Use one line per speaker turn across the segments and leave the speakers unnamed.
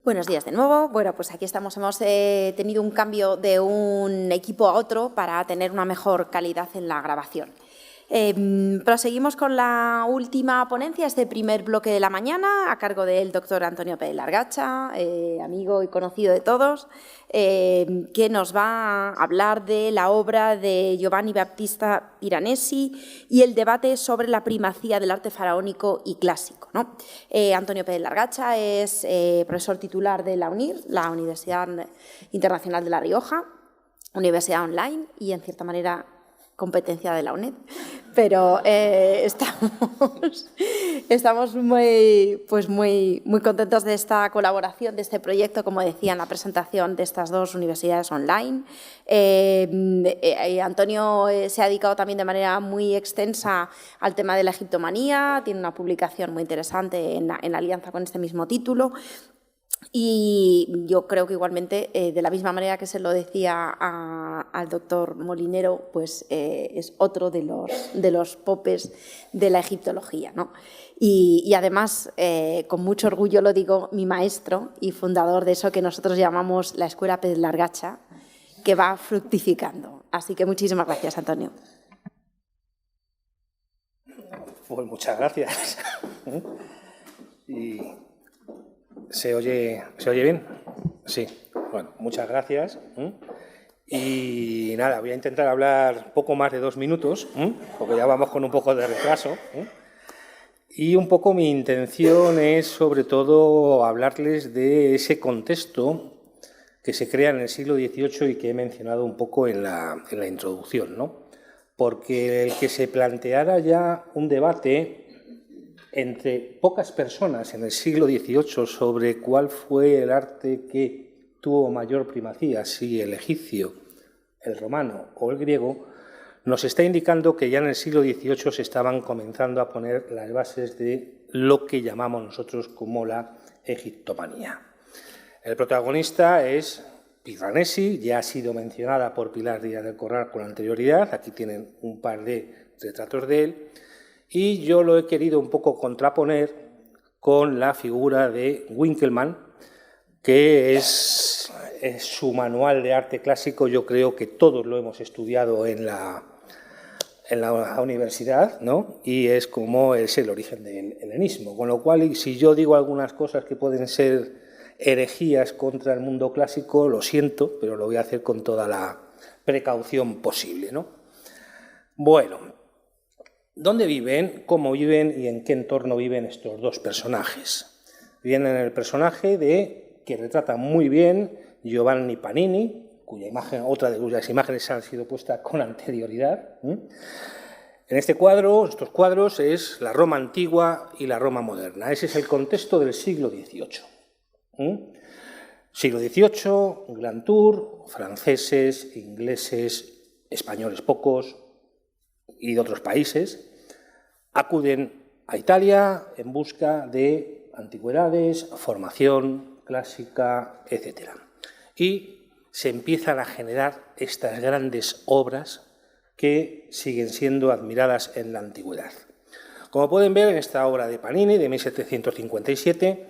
Buenos días de nuevo. Bueno, pues aquí estamos. Hemos tenido un cambio de un equipo a otro para tener una mejor calidad en la grabación. Proseguimos con la última ponencia, este primer bloque de la mañana, a cargo del doctor Antonio Pérez Largacha, amigo y conocido de todos, que nos va a hablar de la obra de Giovanni Battista Piranesi y el debate sobre la primacía del arte faraónico y clásico, ¿no? Antonio Pérez Largacha es profesor titular de la UNIR, la Universidad Internacional de La Rioja, universidad online y, en cierta manera, competencia de la UNED, pero estamos muy contentos de esta colaboración, de este proyecto, como decía en la presentación, de estas dos universidades online. Antonio se ha dedicado también de manera muy extensa al tema de la egiptomanía, tiene una publicación muy interesante en la alianza con este mismo título. Y yo creo que igualmente, de la misma manera que se lo decía al doctor Molinero, pues es otro de los popes de la egiptología, ¿no? Y además, con mucho orgullo lo digo, mi maestro y fundador de eso que nosotros llamamos la Escuela Pérez Largacha, que va fructificando. Así que muchísimas gracias, Antonio.
Pues muchas gracias. Y ¿Se oye bien? Sí. Bueno, muchas gracias. Y nada, voy a intentar hablar poco más de 2 minutos, porque ya vamos con un poco de retraso. Y un poco mi intención es, sobre todo, hablarles de ese contexto que se crea en el siglo XVIII y que he mencionado un poco en la introducción, ¿no? Porque el que se planteara ya un debate entre pocas personas en el siglo XVIII sobre cuál fue el arte que tuvo mayor primacía, si el egipcio, el romano o el griego, nos está indicando que ya en el siglo XVIII se estaban comenzando a poner las bases de lo que llamamos nosotros como la egiptomanía. El protagonista es Piranesi, ya ha sido mencionada por Pilar Díaz del Corral con anterioridad, aquí tienen un par de retratos de él, y yo lo he querido un poco contraponer con la figura de Winkelmann, que es su manual de arte clásico. Yo creo que todos lo hemos estudiado en la universidad, ¿no? Y es como es el origen del helenismo. Con lo cual, si yo digo algunas cosas que pueden ser herejías contra el mundo clásico, lo siento, pero lo voy a hacer con toda la precaución posible, ¿no? Bueno, ¿dónde viven, cómo viven y en qué entorno viven estos dos personajes? Viven en el personaje que retrata muy bien Giovanni Panini, cuya imagen, otra de cuyas imágenes han sido puestas con anterioridad. En estos cuadros es la Roma antigua y la Roma moderna. Ese es el contexto del siglo XVIII. Siglo XVIII, Grand Tour, franceses, ingleses, españoles pocos y de otros países acuden a Italia en busca de antigüedades, formación clásica, etc. Y se empiezan a generar estas grandes obras que siguen siendo admiradas en la antigüedad. Como pueden ver en esta obra de Panini de 1757,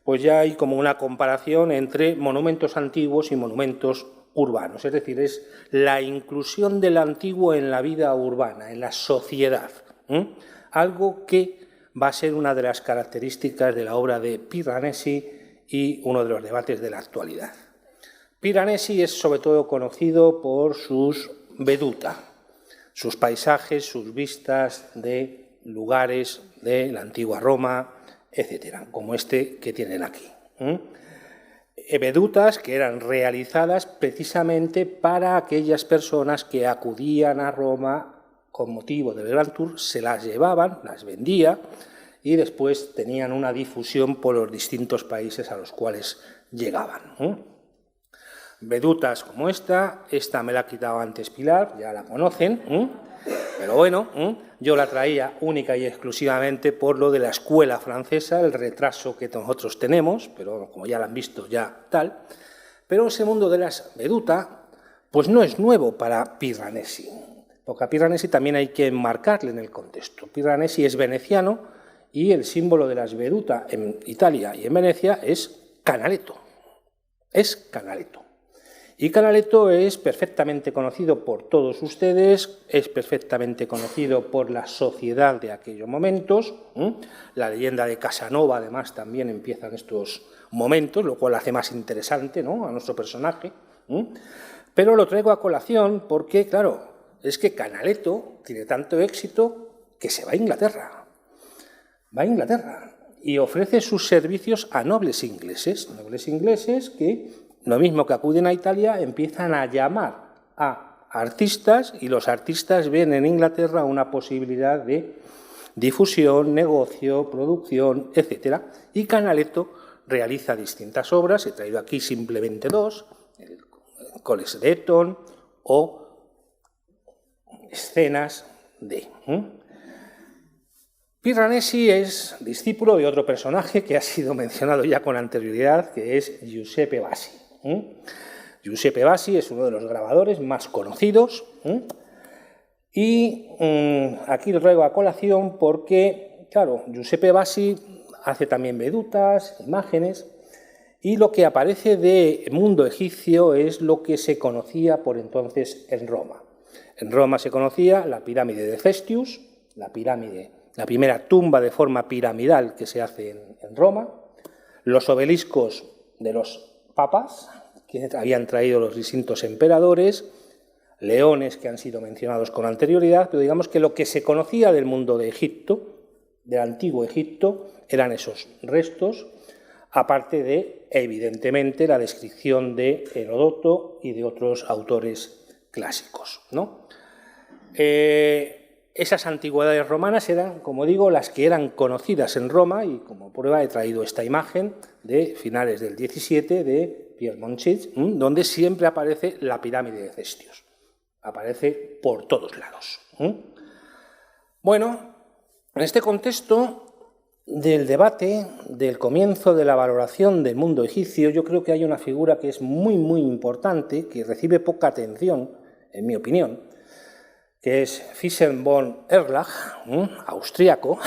pues ya hay como una comparación entre monumentos antiguos y monumentos urbanos, es decir, es la inclusión del antiguo en la vida urbana, en la sociedad, algo que va a ser una de las características de la obra de Piranesi y uno de los debates de la actualidad. Piranesi es sobre todo conocido por sus veduta, sus paisajes, sus vistas de lugares de la antigua Roma, etcétera, como este que tienen aquí. Vedutas que eran realizadas precisamente para aquellas personas que acudían a Roma con motivo del Grand Tour, se las llevaban, las vendía y después tenían una difusión por los distintos países a los cuales llegaban. Vedutas como esta me la ha quitado antes Pilar, ya la conocen, pero bueno, yo la traía única y exclusivamente por lo de la escuela francesa, el retraso que nosotros tenemos, pero como ya la han visto ya tal. Pero ese mundo de las veduta pues no es nuevo para Piranesi, porque a Piranesi también hay que enmarcarle en el contexto. Piranesi es veneciano y el símbolo de las veduta en Italia y en Venecia es Canaletto. es Canaletto. Y Canaletto es perfectamente conocido por todos ustedes, es perfectamente conocido por la sociedad de aquellos momentos. La leyenda de Casanova, además, también empieza en estos momentos, lo cual hace más interesante, ¿no?, a nuestro personaje. Pero lo traigo a colación porque, claro, es que Canaletto tiene tanto éxito que se va a Inglaterra. Va a Inglaterra y ofrece sus servicios a nobles ingleses que, lo mismo que acuden a Italia, empiezan a llamar a artistas y los artistas ven en Inglaterra una posibilidad de difusión, negocio, producción, etc. Y Canaletto realiza distintas obras, he traído aquí simplemente dos, el Coles de Eton o escenas de... Piranesi es discípulo de otro personaje que ha sido mencionado ya con anterioridad, que es Giuseppe Bassi. Giuseppe Bassi es uno de los grabadores más conocidos y aquí lo traigo a colación porque, claro, Giuseppe Bassi hace también vedutas, imágenes, y lo que aparece de mundo egipcio es lo que se conocía por entonces en Roma. En Roma se conocía la pirámide de Cestius, la primera tumba de forma piramidal que se hace en Roma, los obeliscos de los papas que habían traído los distintos emperadores, leones que han sido mencionados con anterioridad, pero digamos que lo que se conocía del mundo de Egipto, del antiguo Egipto, eran esos restos, aparte de, evidentemente, la descripción de Heródoto y de otros autores clásicos, ¿no? Esas antigüedades romanas eran, como digo, las que eran conocidas en Roma y como prueba he traído esta imagen de finales del 17 de Pierre Monchich, donde siempre aparece la pirámide de Cestius. Aparece por todos lados. Bueno, en este contexto del debate, del comienzo de la valoración del mundo egipcio, yo creo que hay una figura que es muy, muy importante, que recibe poca atención, en mi opinión, que es Fischer von Erlach, austríaco,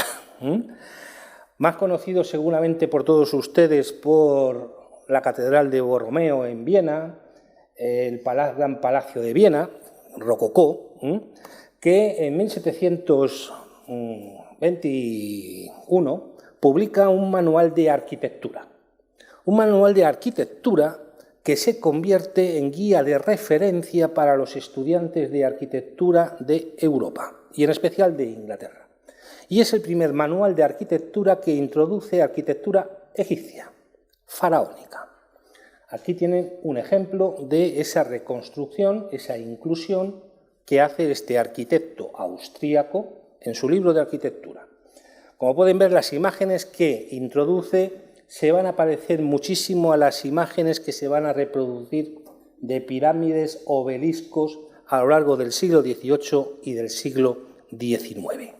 más conocido seguramente por todos ustedes por la Catedral de Borromeo en Viena, el Gran Palacio de Viena, rococó, que en 1721 publica un manual de arquitectura. Un manual de arquitectura que se convierte en guía de referencia para los estudiantes de arquitectura de Europa, y en especial de Inglaterra. Y es el primer manual de arquitectura que introduce arquitectura egipcia, faraónica. Aquí tienen un ejemplo de esa reconstrucción, esa inclusión que hace este arquitecto austríaco en su libro de arquitectura. Como pueden ver, las imágenes que introduce se van a parecer muchísimo a las imágenes que se van a reproducir de pirámides, obeliscos a lo largo del siglo XVIII y del siglo XIX.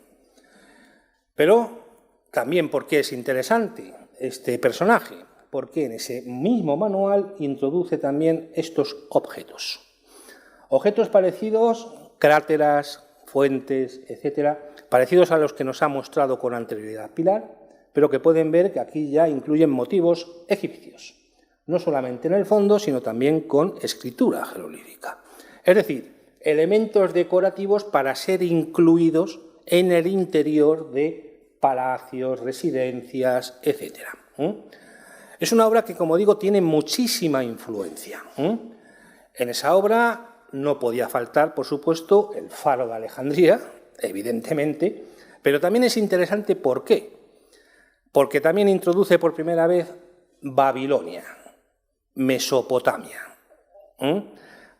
Pero también, ¿por qué es interesante este personaje? Porque en ese mismo manual introduce también estos objetos. Objetos parecidos, cráteras, fuentes, etcétera, parecidos a los que nos ha mostrado con anterioridad Pilar, pero que pueden ver que aquí ya incluyen motivos egipcios, no solamente en el fondo, sino también con escritura jeroglífica. Es decir, elementos decorativos para ser incluidos en el interior de palacios, residencias, etc. Es una obra que, como digo, tiene muchísima influencia. En esa obra no podía faltar, por supuesto, el Faro de Alejandría, evidentemente, pero también es interesante ¿por qué? Porque también introduce por primera vez Babilonia, Mesopotamia.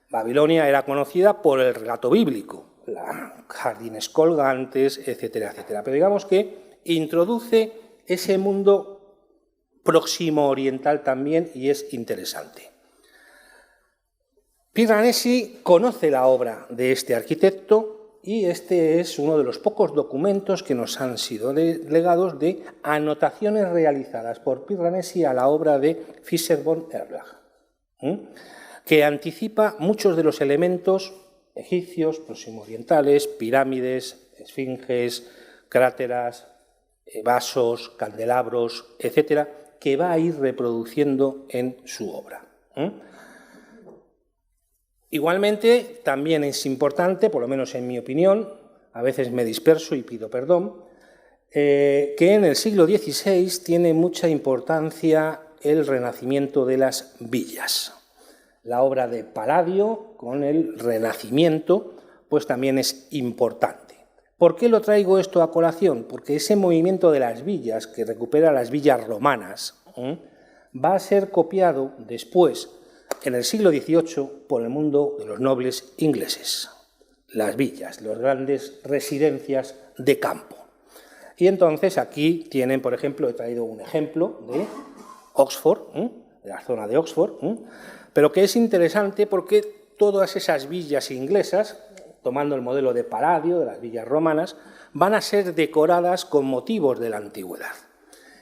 Babilonia era conocida por el relato bíblico, jardines colgantes, etcétera, etcétera. Pero digamos que introduce ese mundo próximo oriental también y es interesante. Piranesi conoce la obra de este arquitecto y este es uno de los pocos documentos que nos han sido legados de anotaciones realizadas por Piranesi a la obra de Fischer von Erlach, que anticipa muchos de los elementos egipcios, próximo-orientales, pirámides, esfinges, cráteras, vasos, candelabros, etcétera, que va a ir reproduciendo en su obra. Igualmente, también es importante, por lo menos en mi opinión, a veces me disperso y pido perdón, que en el siglo XVI tiene mucha importancia el renacimiento de las villas. La obra de Palladio con el Renacimiento pues también es importante. ¿Por qué lo traigo esto a colación? Porque ese movimiento de las villas, que recupera las villas romanas, va a ser copiado después, en el siglo XVIII, por el mundo de los nobles ingleses. Las villas, las grandes residencias de campo. Y entonces aquí tienen, por ejemplo, he traído un ejemplo de Oxford, de la zona de Oxford, pero que es interesante porque todas esas villas inglesas, tomando el modelo de Palladio, de las villas romanas, van a ser decoradas con motivos de la antigüedad.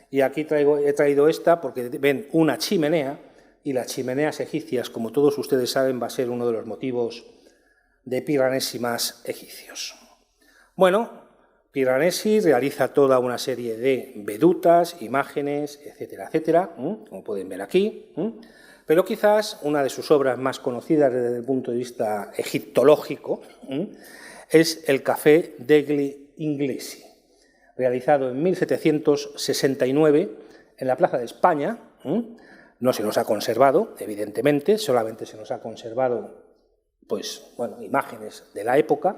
Y aquí he traído esta porque ven una chimenea, y las chimeneas egipcias, como todos ustedes saben, va a ser uno de los motivos de Piranesi más egipcios. Bueno, Piranesi realiza toda una serie de vedutas, imágenes, etcétera, etcétera, como pueden ver aquí, pero quizás una de sus obras más conocidas desde el punto de vista egiptológico es el Café degli Inglesi, realizado en 1769 en la Plaza de España. No se nos ha conservado, evidentemente, solamente se nos ha conservado pues, bueno, imágenes de la época,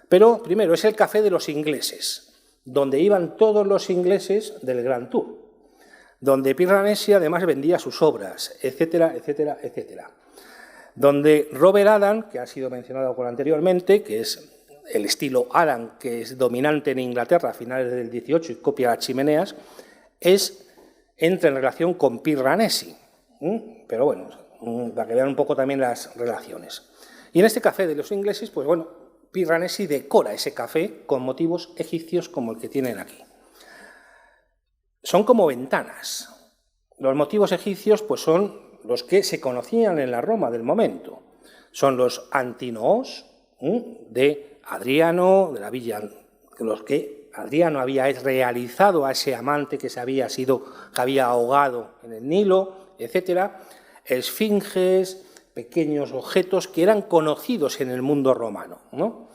pero primero es el Café de los Ingleses, donde iban todos los ingleses del Grand Tour, donde Piranesi además vendía sus obras, etcétera, etcétera, etcétera. Donde Robert Adam, que ha sido mencionado anteriormente, que es el estilo Adam, que es dominante en Inglaterra a finales del XVIII y copia las chimeneas, entra en relación con Piranesi, pero bueno, para que vean un poco también las relaciones. Y en este Café de los Ingleses, pues bueno, Piranesi decora ese café con motivos egipcios como el que tienen aquí. Son como ventanas. Los motivos egipcios pues son los que se conocían en la Roma del momento. Son los antinoos de Adriano, de la villa, los que Adriano había realizado a ese amante que había ahogado en el Nilo, etcétera. Esfinges, pequeños objetos que eran conocidos en el mundo romano, ¿no?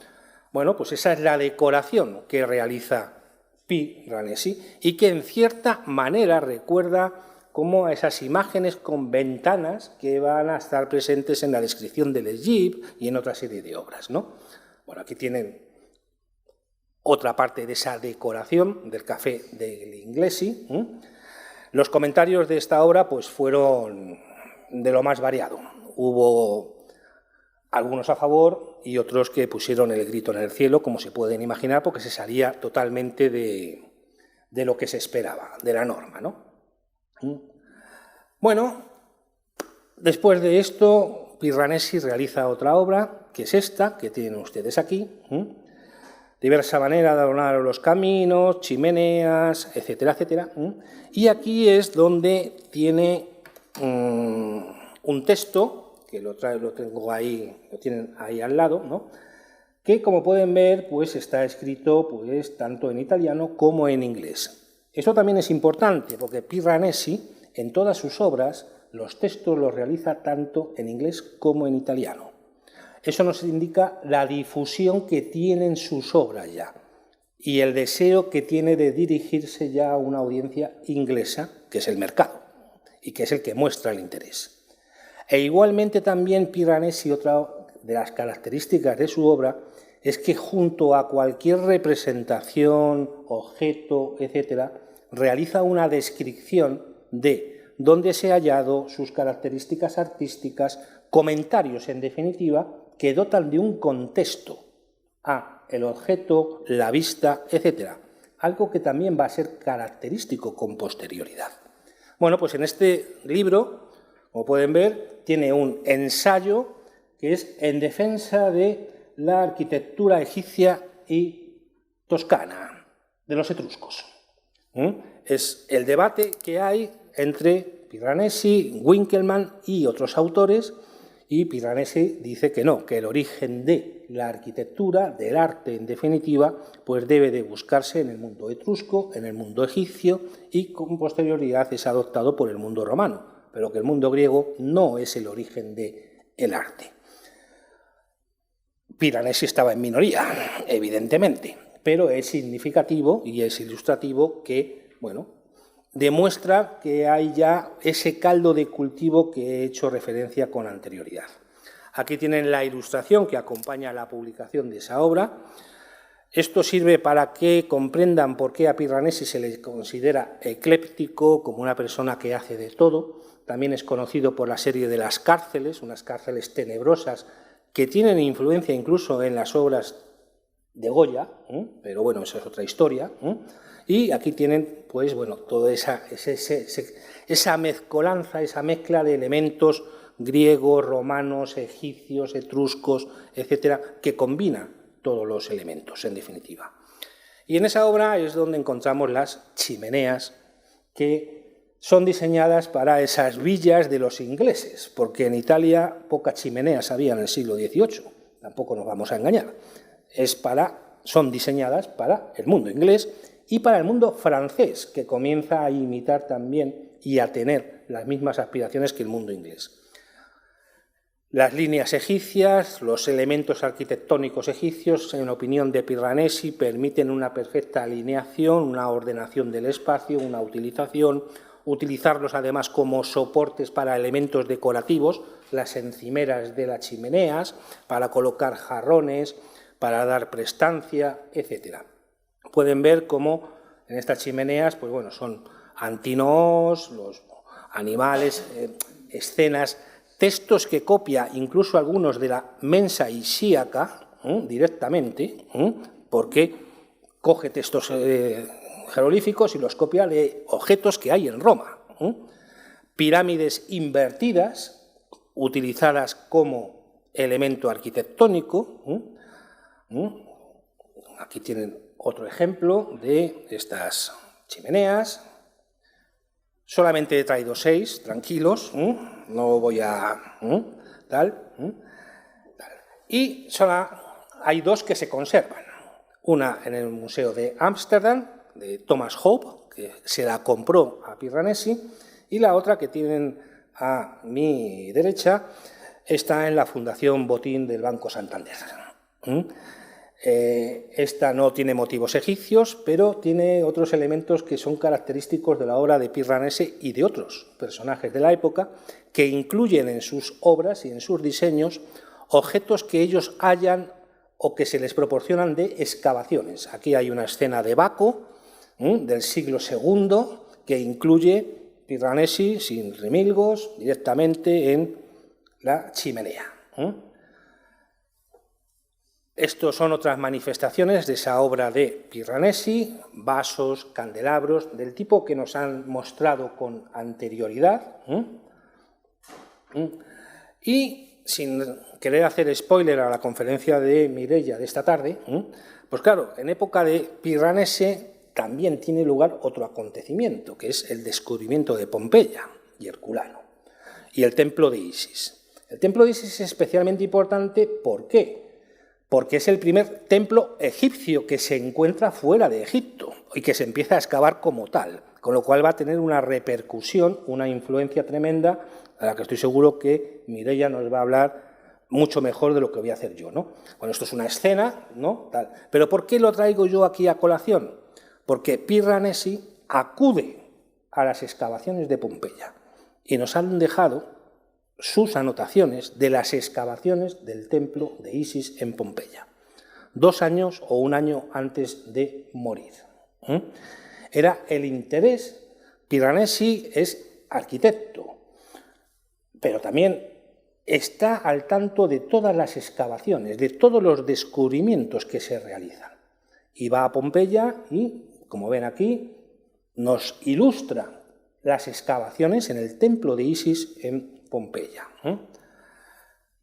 Bueno, pues esa es la decoración que realiza Piranesi y que en cierta manera recuerda como a esas imágenes con ventanas que van a estar presentes en la descripción del Egipto y en otra serie de obras, ¿no? Bueno, aquí tienen otra parte de esa decoración del Café degli Inglesi. Los comentarios de esta obra pues, fueron de lo más variado. Hubo algunos a favor y otros que pusieron el grito en el cielo, como se pueden imaginar, porque se salía totalmente de lo que se esperaba, de la norma, ¿no? Bueno, después de esto, Piranesi realiza otra obra, que es esta, que tienen ustedes aquí. Diversa manera de adornar los caminos, chimeneas, etcétera, etcétera. Y aquí es donde tiene un texto, que lo tengo ahí, lo tienen ahí al lado, ¿no? Que como pueden ver, pues está escrito pues, tanto en italiano como en inglés. Esto también es importante, porque Piranesi, en todas sus obras, los textos los realiza tanto en inglés como en italiano. Eso nos indica la difusión que tienen sus obras ya y el deseo que tiene de dirigirse ya a una audiencia inglesa, que es el mercado, y que es el que muestra el interés. E igualmente también Piranesi, otra de las características de su obra, es que junto a cualquier representación, objeto, etcétera, realiza una descripción de dónde se ha hallado, sus características artísticas, comentarios, en definitiva, que dotan de un contexto a el objeto, la vista, etcétera. Algo que también va a ser característico con posterioridad. Bueno, pues en este libro, como pueden ver, tiene un ensayo que es en defensa de la arquitectura egipcia y toscana, de los etruscos. Es el debate que hay entre Piranesi, Winkelmann y otros autores, y Piranesi dice que no, que el origen de la arquitectura, del arte en definitiva, pues debe de buscarse en el mundo etrusco, en el mundo egipcio y con posterioridad es adoptado por el mundo romano, pero que el mundo griego no es el origen del arte. Piranesi estaba en minoría, evidentemente, pero es significativo y es ilustrativo que, bueno, demuestra que hay ya ese caldo de cultivo que he hecho referencia con anterioridad. Aquí tienen la ilustración que acompaña a la publicación de esa obra. Esto sirve para que comprendan por qué a Piranesi se le considera ecléptico, como una persona que hace de todo. También es conocido por la serie de Las cárceles, unas cárceles tenebrosas que tienen influencia incluso en las obras de Goya, pero bueno, esa es otra historia. Y aquí tienen, pues bueno, toda esa mezcolanza, esa mezcla de elementos griegos, romanos, egipcios, etruscos, etcétera, que combina todos los elementos, en definitiva. Y en esa obra es donde encontramos las chimeneas que son diseñadas para esas villas de los ingleses, porque en Italia pocas chimeneas había en el siglo XVIII, tampoco nos vamos a engañar. Son diseñadas para el mundo inglés y para el mundo francés, que comienza a imitar también y a tener las mismas aspiraciones que el mundo inglés. Las líneas egipcias, los elementos arquitectónicos egipcios, en opinión de Piranesi, permiten una perfecta alineación, una ordenación del espacio, una utilización, utilizarlos además como soportes para elementos decorativos, las encimeras de las chimeneas, para colocar jarrones, para dar prestancia, etc. Pueden ver cómo en estas chimeneas, pues bueno, son antinoos, los animales, escenas, textos que copia incluso algunos de la Mensa Isíaca directamente, porque coge textos jeroglíficos y los copia de objetos que hay en Roma. Pirámides invertidas, utilizadas como elemento arquitectónico. Aquí tienen otro ejemplo de estas chimeneas. Solamente he traído 6, tranquilos, no voy a... Y hay 2 que se conservan. Una en el Museo de Ámsterdam, de Thomas Hope, que se la compró a Piranesi, y la otra que tienen a mi derecha está en la Fundación Botín del Banco Santander. Esta no tiene motivos egipcios, pero tiene otros elementos que son característicos de la obra de Piranesi y de otros personajes de la época, que incluyen en sus obras y en sus diseños objetos que ellos hallan o que se les proporcionan de excavaciones. Aquí hay una escena de Baco del siglo II que incluye Piranesi sin remilgos directamente en la chimenea. Estos son otras manifestaciones de esa obra de Piranesi, vasos, candelabros, del tipo que nos han mostrado con anterioridad. Y sin querer hacer spoiler a la conferencia de Mireia de esta tarde, pues claro, en época de Piranesi también tiene lugar otro acontecimiento, que es el descubrimiento de Pompeya y Herculano, y el templo de Isis. El templo de Isis es especialmente importante, ¿por qué? Porque es el primer templo egipcio que se encuentra fuera de Egipto y que se empieza a excavar como tal, con lo cual va a tener una repercusión, una influencia tremenda, a la que estoy seguro que Mireia nos va a hablar mucho mejor de lo que voy a hacer yo, ¿no? Bueno, esto es una escena, ¿no? Tal. Pero ¿por qué lo traigo yo aquí a colación? Porque Piranesi acude a las excavaciones de Pompeya y nos han dejado sus anotaciones de las excavaciones del templo de Isis en Pompeya, 2 años o 1 año antes de morir. Era el interés. Piranesi es arquitecto, pero también está al tanto de todas las excavaciones, de todos los descubrimientos que se realizan. Y va a Pompeya y, como ven aquí, nos ilustra las excavaciones en el templo de Isis en Pompeya.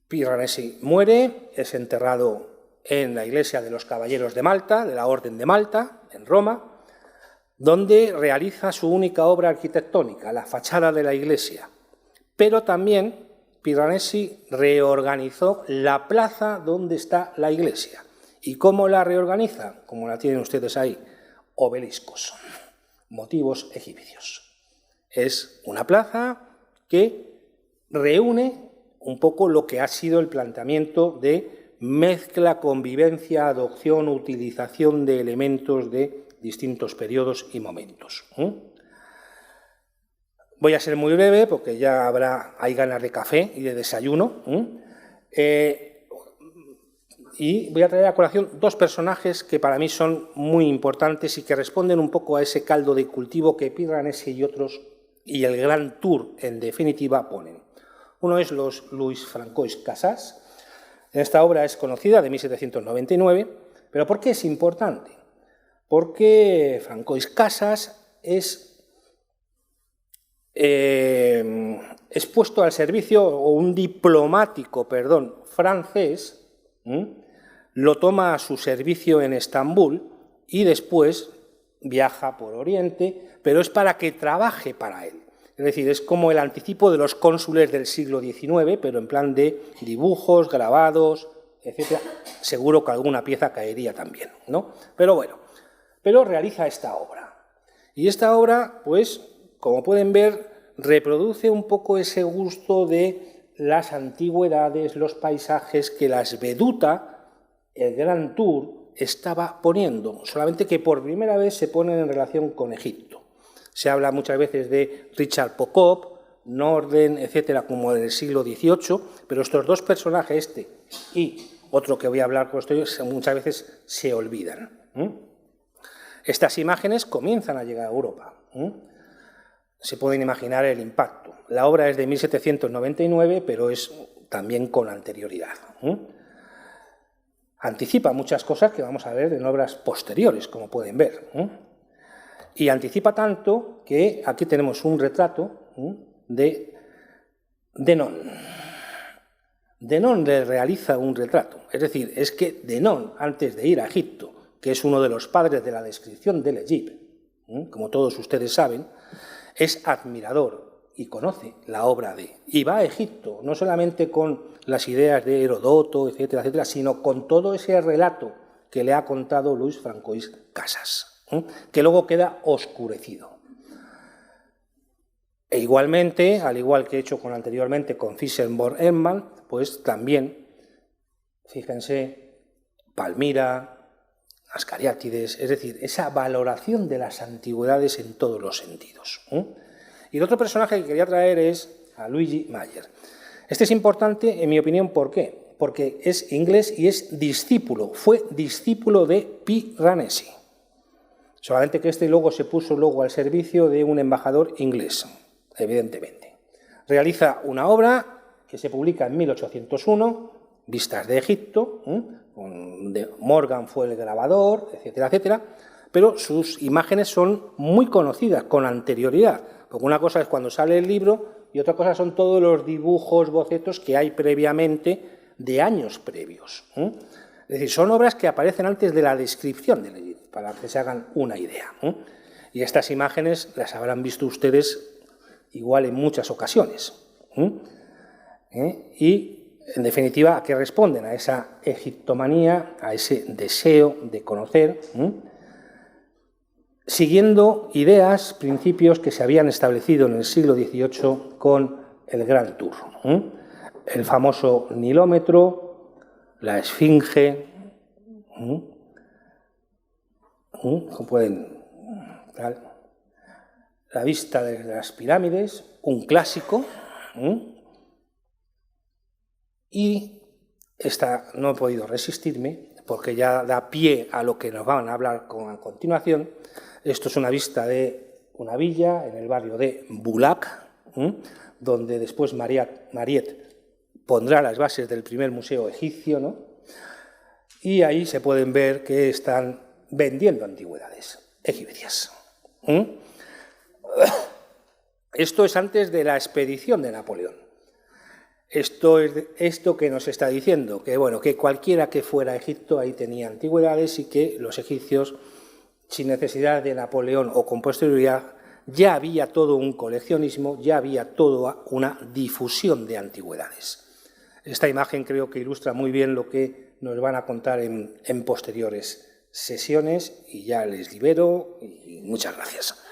Piranesi muere, es enterrado en la iglesia de los Caballeros de Malta, de la Orden de Malta, en Roma, donde realiza su única obra arquitectónica, la fachada de la iglesia. Pero también Piranesi reorganizó la plaza donde está la iglesia. ¿Y cómo la reorganiza? Como la tienen ustedes ahí, obeliscos, motivos egipcios. Es una plaza que reúne un poco lo que ha sido el planteamiento de mezcla, convivencia, adopción, utilización de elementos de distintos periodos y momentos. Voy a ser muy breve porque ya hay ganas de café y de desayuno. Y voy a traer a colación dos personajes que para mí son muy importantes y que responden un poco a ese caldo de cultivo que Pi Ranesi y otros, y el Grand Tour en definitiva, ponen. Uno es Luis Francois Casas. Esta obra es conocida, de 1799, pero ¿por qué es importante? Porque Francois Casas es puesto al servicio, o un diplomático, francés, lo toma a su servicio en Estambul y después viaja por Oriente, pero es para que trabaje para él. Es decir, es como el anticipo de los cónsules del siglo XIX, pero en plan de dibujos, grabados, etc. Seguro que alguna pieza caería también, ¿no? Pero bueno, realiza esta obra. Y esta obra, pues, como pueden ver, reproduce un poco ese gusto de las antigüedades, los paisajes que las Veduta, el Grand Tour, estaba poniendo, solamente que por primera vez se ponen en relación con Egipto. Se habla muchas veces de Richard Pocock, Norden, etcétera, como en el siglo XVIII, pero estos dos personajes, este y otro que voy a hablar posterior, muchas veces se olvidan. Estas imágenes comienzan a llegar a Europa. Se pueden imaginar el impacto. La obra es de 1799, pero es también con anterioridad. Anticipa muchas cosas que vamos a ver en obras posteriores, como pueden ver. Y anticipa tanto que aquí tenemos un retrato de Denon. Denon le realiza un retrato. Es decir, es que Denon, antes de ir a Egipto, que es uno de los padres de la descripción del Egipto, como todos ustedes saben, es admirador y conoce la obra y va a Egipto, no solamente con las ideas de Herodoto, etcétera, etcétera, sino con todo ese relato que le ha contado Luis Francois Casas, que luego queda oscurecido. E igualmente, al igual que he hecho anteriormente con Thyssen-Bornemann, pues también, fíjense, Palmira, las cariátides, es decir, esa valoración de las antigüedades en todos los sentidos. Y el otro personaje que quería traer es a Luigi Mayer. Este es importante, en mi opinión, ¿por qué? Porque es inglés y fue discípulo de Pi Ranesi. Solamente que este luego se puso al servicio de un embajador inglés, evidentemente. Realiza una obra que se publica en 1801, Vistas de Egipto, donde Morgan fue el grabador, etcétera, etcétera, pero sus imágenes son muy conocidas con anterioridad, porque una cosa es cuando sale el libro y otra cosa son todos los dibujos, bocetos que hay previamente de años previos. Es decir, son obras que aparecen antes de la descripción del Egipto, para que se hagan una idea. Y estas imágenes las habrán visto ustedes igual en muchas ocasiones. Y en definitiva, ¿a qué responden? A esa egiptomanía, a ese deseo de conocer, siguiendo ideas, principios que se habían establecido en el siglo XVIII con el Grand Tour. El famoso nilómetro, la esfinge, como pueden, la vista de las pirámides, un clásico. Y esta no he podido resistirme, porque ya da pie a lo que nos van a hablar a continuación. Esto es una vista de una villa en el barrio de Boulac, donde después Mariette pondrá las bases del primer museo egipcio, ¿no? Y ahí se pueden ver que están vendiendo antigüedades egipcias. Esto es antes de la expedición de Napoleón. Esto es esto que nos está diciendo, que, bueno, que cualquiera que fuera a Egipto ahí tenía antigüedades y que los egipcios, sin necesidad de Napoleón o con posterioridad, ya había todo un coleccionismo, ya había toda una difusión de antigüedades. Esta imagen creo que ilustra muy bien lo que nos van a contar en posteriores sesiones y ya les libero y muchas gracias.